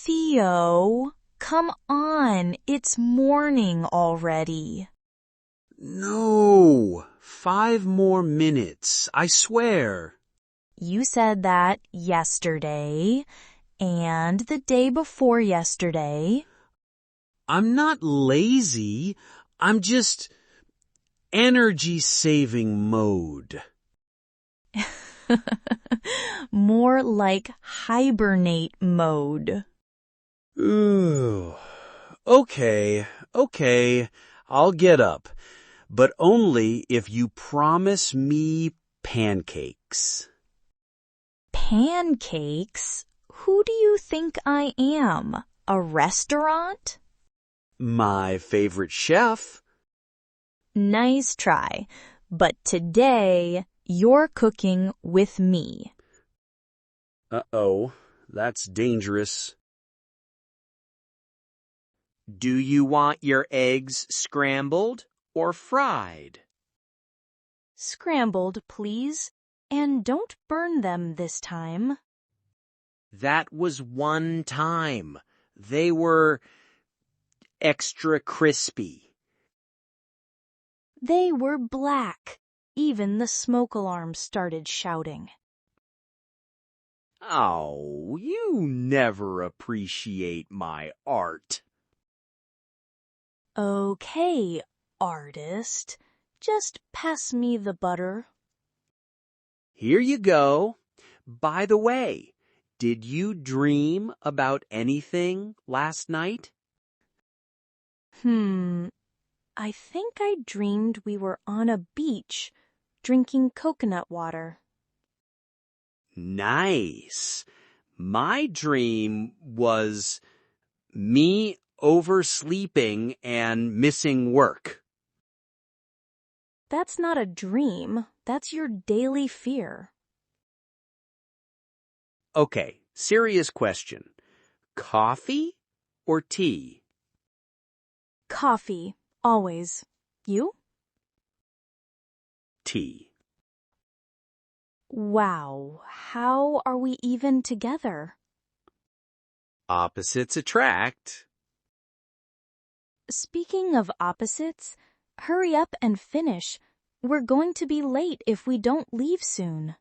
Theo, come on, it's morning already. No, 5 more minutes, I swear. You said that yesterday and the day before yesterday. I'm not lazy, I'm just energy-saving mode. More like hibernate mode. Ooh, okay, I'll get up, but only if you promise me pancakes. Pancakes? Who do you think I am? A restaurant? My favorite chef. Nice try. But today, you're cooking with me. Uh-oh, that's dangerous. Do you want your eggs scrambled or fried? Scrambled, please. And don't burn them this time. That was one time. They were extra crispy. They were black. Even the smoke alarm started shouting. Oh, you never appreciate my art. Okay, artist. Just pass me the butter. Here you go. By the way, did you dream about anything last night? I think I dreamed we were on a beach, drinking coconut water. Nice. My dream was me oversleeping and missing work. That's not a dream. That's your daily fear. Okay, serious question. Coffee or tea? Coffee, always. You? Tea. Wow, how are we even together? Opposites attract. Speaking of opposites, hurry up and finish. We're going to be late if we don't leave soon.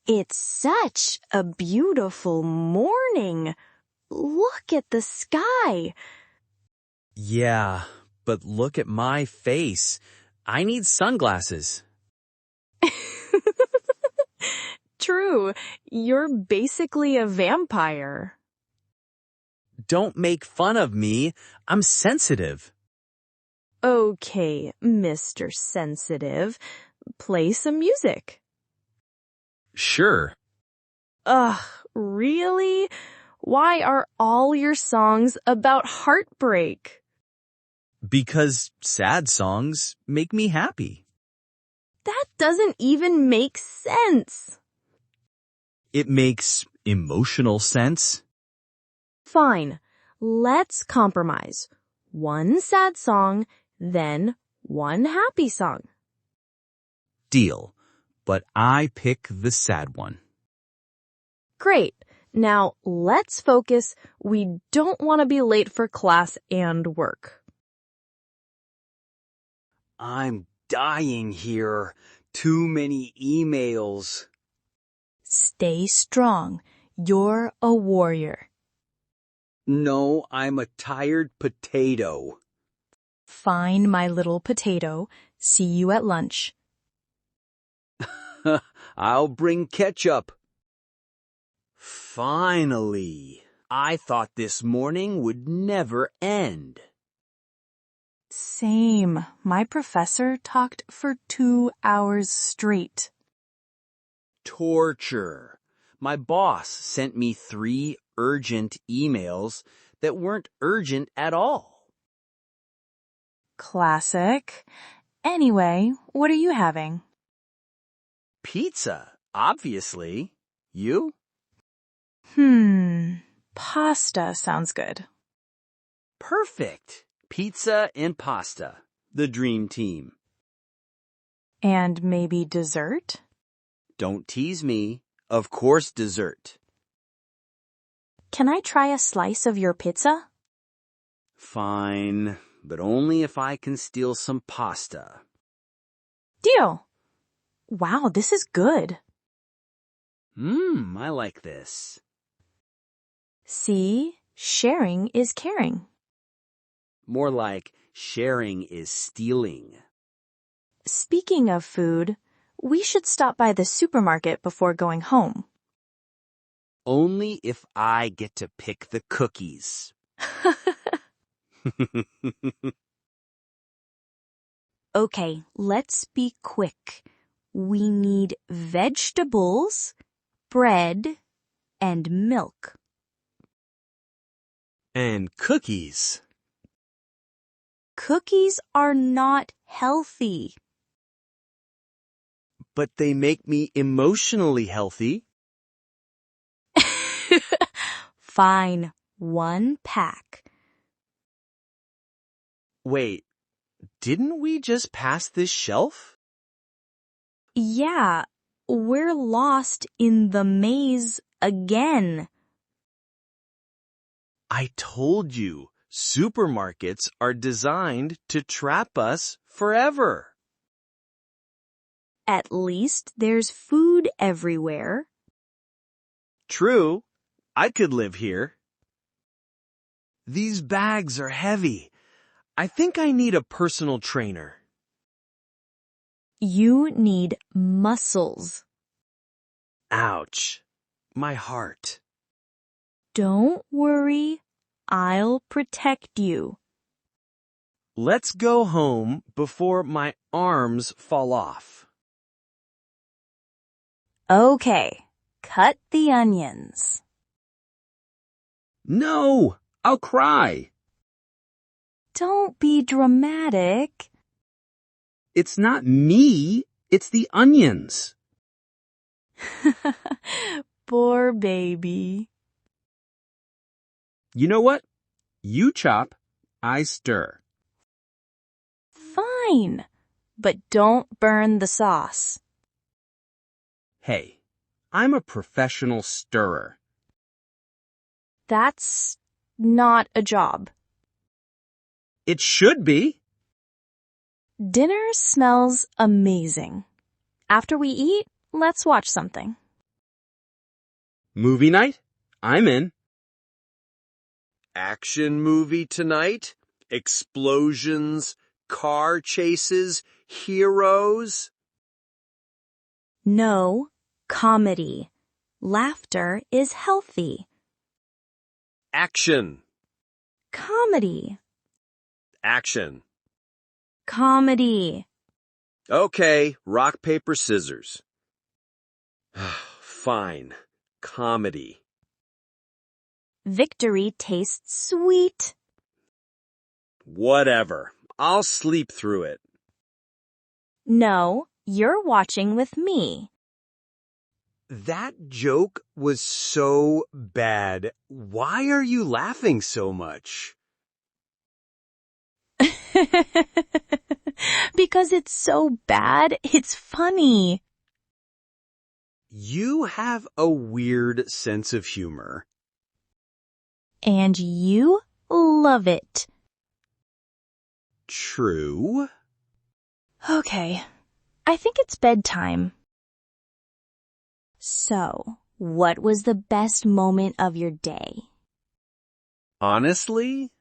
It's such a beautiful morning. Look at the sky. Yeah, but look at my face. I need sunglasses. True, you're basically a vampire. Don't make fun of me. I'm sensitive. Okay, Mr. Sensitive, play some music. Sure. Ugh, really? Why are all your songs about heartbreak? Because sad songs make me happy. That doesn't even make sense. It makes emotional sense. Fine, let's compromise. One sad song, then one happy song. Deal. But I pick the sad one. Great. Now let's focus. We don't want to be late for class and work. I'm dying here. Too many emails. Stay strong. You're a warrior. No, I'm a tired potato. Fine, my little potato. See you at lunch. I'll bring ketchup. Finally. I thought this morning would never end. Same. My professor talked for 2 hours straight. Torture. My boss sent me 3 urgent emails that weren't urgent at all. Classic. Anyway, what are you having? Pizza, obviously. You? Pasta sounds good. Perfect. Pizza and pasta. The dream team. And maybe dessert? Don't tease me. Of course dessert. can I try a slice of your pizza? Fine, but only if I can steal some pasta. Deal. Wow, this is good. I like this. See, sharing is caring. More like sharing is stealing. Speaking of food, we should stop by the supermarket before going home. Only if I get to pick the cookies. Okay, let's be quick. We need vegetables, bread, and milk. And cookies. Cookies are not healthy. But they make me emotionally healthy. Fine, 1 pack. Wait, didn't we just pass this shelf? Yeah, we're lost in the maze again. I told you, supermarkets are designed to trap us forever. At least there's food everywhere. True, I could live here. These bags are heavy. I think I need a personal trainer. You need muscles. Ouch, my heart. Don't worry, I'll protect you. Let's go home before my arms fall off. Okay, cut the onions. No, I'll cry. Don't be dramatic. It's not me, it's the onions. Poor baby. You know what? You chop, I stir. Fine, but don't burn the sauce. Hey, I'm a professional stirrer. That's not a job. It should be. Dinner smells amazing. After we eat, let's watch something. Movie night? I'm in. Action movie tonight? Explosions, car chases, heroes? No, comedy. Laughter is healthy. Action. Comedy. Action. Comedy. Okay, rock, paper, scissors. Fine. Comedy. Victory tastes sweet. Whatever. I'll sleep through it. No, you're watching with me. That joke was so bad. Why are you laughing so much? Because it's so bad, it's funny. You have a weird sense of humor. And you love it. True. Okay, I think it's bedtime. So, what was the best moment of your day? Honestly,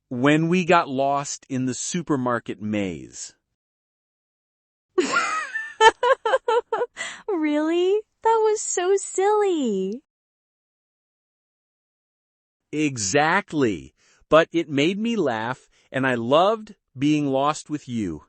when we got lost in the supermarket maze. Really? That was so silly. Exactly. But it made me laugh, and I loved being lost with you.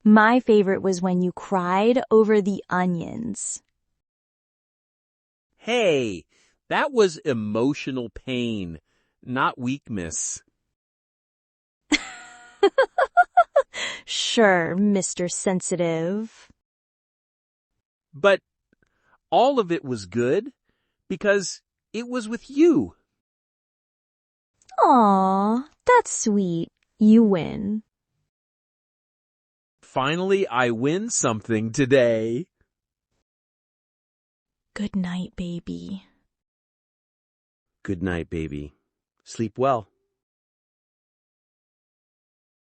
My favorite was when you cried over the onions. Hey, that was emotional pain, not weakness. Sure, Mr. Sensitive. But all of it was good because it was with you. Aw, that's sweet. You win. Finally, I win something today. Good night, baby. Good night, baby. Sleep well.